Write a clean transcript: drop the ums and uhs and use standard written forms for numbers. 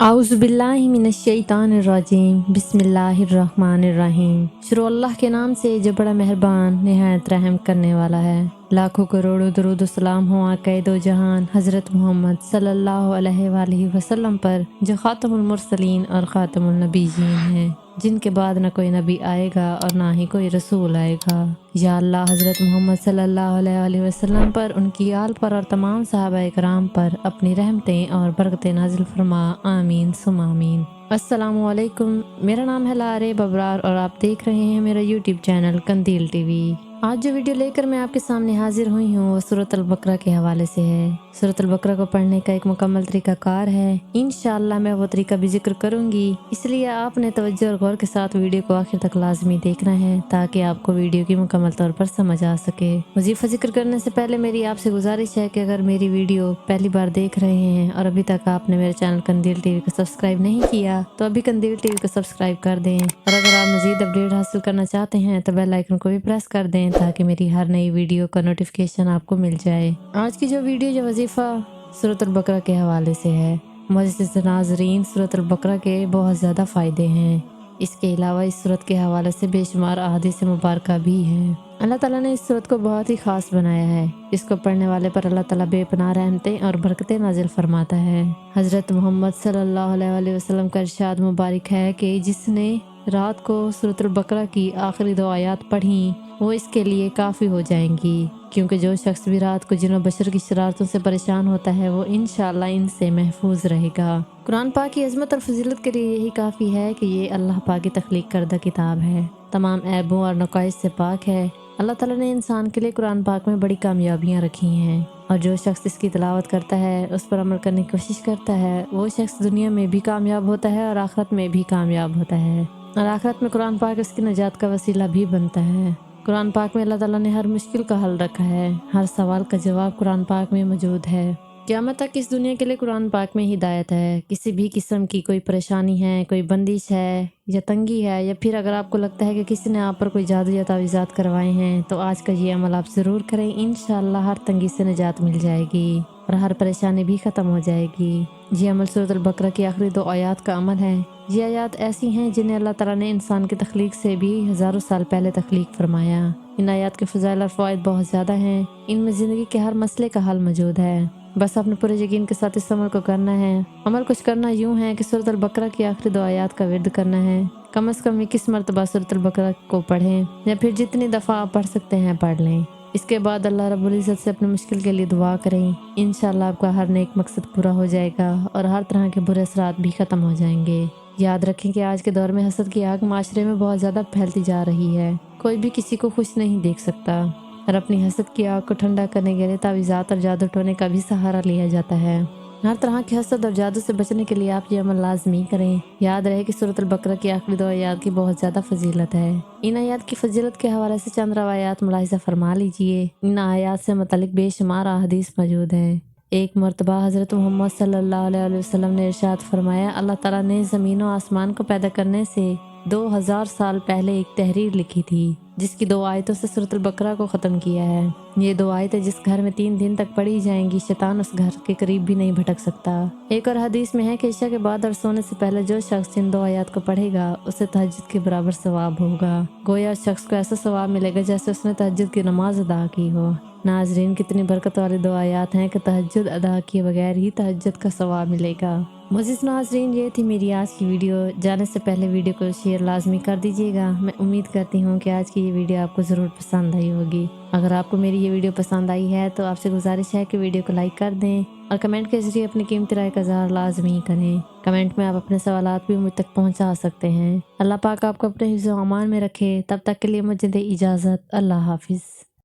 आउज़ुबिल्लाहिमिनश्शैतानिर्रजीम बिस्मिल्लाहिर्रहमानिर्रहीम। शुरू अल्लाह के नाम से जो बड़ा मेहरबान निहायत रहम करने वाला है। लाखों करोड़ों दरूद सलाम हो आक़ाए दो जहान हज़रत मोहम्मद सल्लल्लाहु अलैहि वसल्लम पर, जो ख़ातमुल मुरसलीन और ख़ातमुल नबीयीन हैं, जिनके बाद न कोई नबी आएगा और ना ही कोई रसूल आएगा। या अल्लाह हज़रत मोहम्मद सल्लल्लाहु अलैहि वसल्लम पर, उनकी आल पर और तमाम सहाबा इकराम पर अपनी रहमतें और बरकतें नाज़िल फरमा। आमीन सुम आमीन। अस्सलामु अलैकुम। मेरा नाम है लारे बबरार और आप देख रहे हैं मेरा यूट्यूब चैनल कंदील टीवी। आज जो वीडियो लेकर मैं आपके सामने हाजिर हुई हूँ वो सूरत अल बकरा के हवाले से है। सूरत अल बकरा को पढ़ने का एक मुकम्मल तरीक़ाकार है। इंशाअल्लाह मैं वो तरीका भी जिक्र करूँगी, इसलिए आपने तवज्जो और गौर के साथ वीडियो को आखिर तक लाजमी देखना है ताकि आपको वीडियो की मुकम्मल तौर पर समझ आ सके। वजीफ़ा जिक्र करने से पहले मेरी आपसे गुजारिश है कि अगर मेरी वीडियो पहली बार देख रहे हैं और अभी तक आपने मेरे चैनल कंदील टीवी को सब्सक्राइब नहीं किया तो अभी कंदील टीवी को सब्सक्राइब कर दें, और अगर आप मज़ीद अपडेट हासिल करना चाहते हैं तो बेल आइकन को भी प्रेस कर दें ताकि मेरी हर नई वीडियो का नोटिफिकेशन आपको मिल जाए। आज की जो वीडियो जो वजीफ़ा सूरत अल बकरा के हवाले से है। मुअज़्ज़िज़ नाज़रीन, सूरत अल बकरा के बहुत ज़्यादा फ़ायदे हैं। इसके अलावा इस सूरत के हवाले से बेशुमार अहादीस मुबारका भी हैं। अल्लाह ताला ने इस सूरत को बहुत ही ख़ास बनाया है। इसको पढ़ने वाले पर अल्लाह ताला बेपनाह रहमतें और बरकतें नाजिल फरमाता है। हज़रत मोहम्मद सल्लल्लाहु अलैहि वसल्लम का इरशाद मुबारक है कि जिसने रात को सूरत अल बकरा की आखिरी 2 आयत पढ़ी वो इसके लिए काफ़ी हो जाएंगी, क्योंकि जो शख्स भी रात को जिन बशर की शरारतों से परेशान होता है वो इंशाअल्लाह इनसे महफूज रहेगा। कुरान पाक की अज़मत और फजीलत के लिए यही काफ़ी है कि ये अल्लाह पाक की तख्लीक करदा किताब है, तमाम ऐबों और नक़ाइस से पाक है। अल्लाह ताला ने इंसान के लिए कुरान पाक में बड़ी कामयाबियाँ रखी हैं, और जो शख्स इसकी तिलावत करता है, उस पर अमल करने की कोशिश करता है, वो शख्स दुनिया में भी कामयाब होता है और आखिरत में भी कामयाब होता है, और आखिरत में कुरान पाक उसकी नजात का वसीला भी बनता है। कुरान पाक में अल्लाह ताला ने हर मुश्किल का हल रखा है, हर सवाल का जवाब कुरान पाक में मौजूद है। क़यामत तक इस दुनिया के लिए कुरान पाक में हिदायत है। किसी भी किस्म की कोई परेशानी है, कोई बंदिश है या तंगी है, या फिर अगर आपको लगता है कि किसी ने आप पर कोई जादू या तावीज़ात करवाए हैं, तो आज का ये अमल आप ज़रूर करें। इंशाअल्लाह हर तंगी से निजात मिल जाएगी और हर परेशानी भी ख़त्म हो जाएगी। ये अमल सूरत अल बकरा की आखिरी 2 आयत का अमल है। ये आयत ऐसी हैं जिन्हें अल्लाह ताला ने इंसान की तख्लीक से भी हज़ारों साल पहले तख्लीक फरमाया। इन आयत के फ़ज़ाइल और फ़वाइद बहुत ज़्यादा हैं। इनमें ज़िंदगी के हर मसले का हल मौजूद है, बस अपने पूरे यकीन के साथ इस अमल को करना है। अमल कुछ करना यूँ है कि सूरत अल बकरा की आखिरी 2 आयत का विर्द करना है। कम से कम 21 मरतबा सूरत अल बकरा को पढ़ें, या फिर जितनी दफ़ा आप पढ़ सकते हैं पढ़ लें। इसके बाद अल्लाह रब्बुल इज़्ज़त से अपनी मुश्किल के लिए दुआ करें। इंशाअल्लाह आपका हर नेक मकसद पूरा हो जाएगा और हर तरह के बुरे असरात भी ख़त्म हो जाएंगे। याद रखें कि आज के दौर में हसद की आग माशरे में बहुत ज़्यादा फैलती जा रही है। कोई भी किसी को खुश नहीं देख सकता, और अपनी हसद की आग को ठंडा करने के लिए तावीज़ात और जादू टोने का भी सहारा लिया जाता है। हर तरह की हसद और जादू से बचने के लिए आप ये अमल लाजमी करें। याद रहे कि सूरत अल बकरा की आखिरी 2 आयत की बहुत ज़्यादा फजीलत है। इन आयत की फजीलत के हवाले से चंद रवायात मुलाहिज़ा फरमा लीजिए। इन आयत से मुतल्लिक़ बेशुमार अहादीस मौजूद हैं। एक मरतबा हज़रत मोहम्मद सल्लल्लाहु अलैहि वसल्लम ने इरशाद फरमाया, अल्लाह ताला ने ज़मीन और आसमान को पैदा करने से 2000 साल पहले एक तहरीर लिखी थी, जिसकी 2 आयतों से सूरत अल बकरा को ख़त्म किया है। ये 2 आयतें जिस घर में 3 दिन तक पढ़ी जाएंगी, शैतान उस घर के करीब भी नहीं भटक सकता। एक और हदीस में है कि इशा के बाद और सोने से पहले जो शख्स इन 2 आयत को पढ़ेगा उसे तहज्जुद के बराबर सवाब होगा। गोया उस शख्स को ऐसा सवाब मिलेगा जैसे उसने तहज्जुद की नमाज अदा की हो। नाजरीन, कितनी बरकत वाली 2 आयत हैं कि तहज्जुद अदा किए बगैर ही तहज्जुद का सवाब मिलेगा। मुअज़्ज़िज़ नाज़रीन, ये थी मेरी आज की वीडियो। जाने से पहले वीडियो को शेयर लाजमी कर दीजिएगा। मैं उम्मीद करती हूँ कि आज की ये वीडियो आपको ज़रूर पसंद आई होगी। अगर आपको मेरी ये वीडियो पसंद आई है तो आपसे गुजारिश है कि वीडियो को लाइक कर दें और कमेंट के ज़रिए अपनी कीमती राय का इज़हार लाजमी करें। कमेंट में आप अपने सवालात भी मुझ तक पहुँचा सकते हैं। अल्लाह पाक आपको अपने हिफ्ज़ व अमान में रखे। तब तक के लिए मुझे दे इजाज़त। अल्लाह हाफिज़।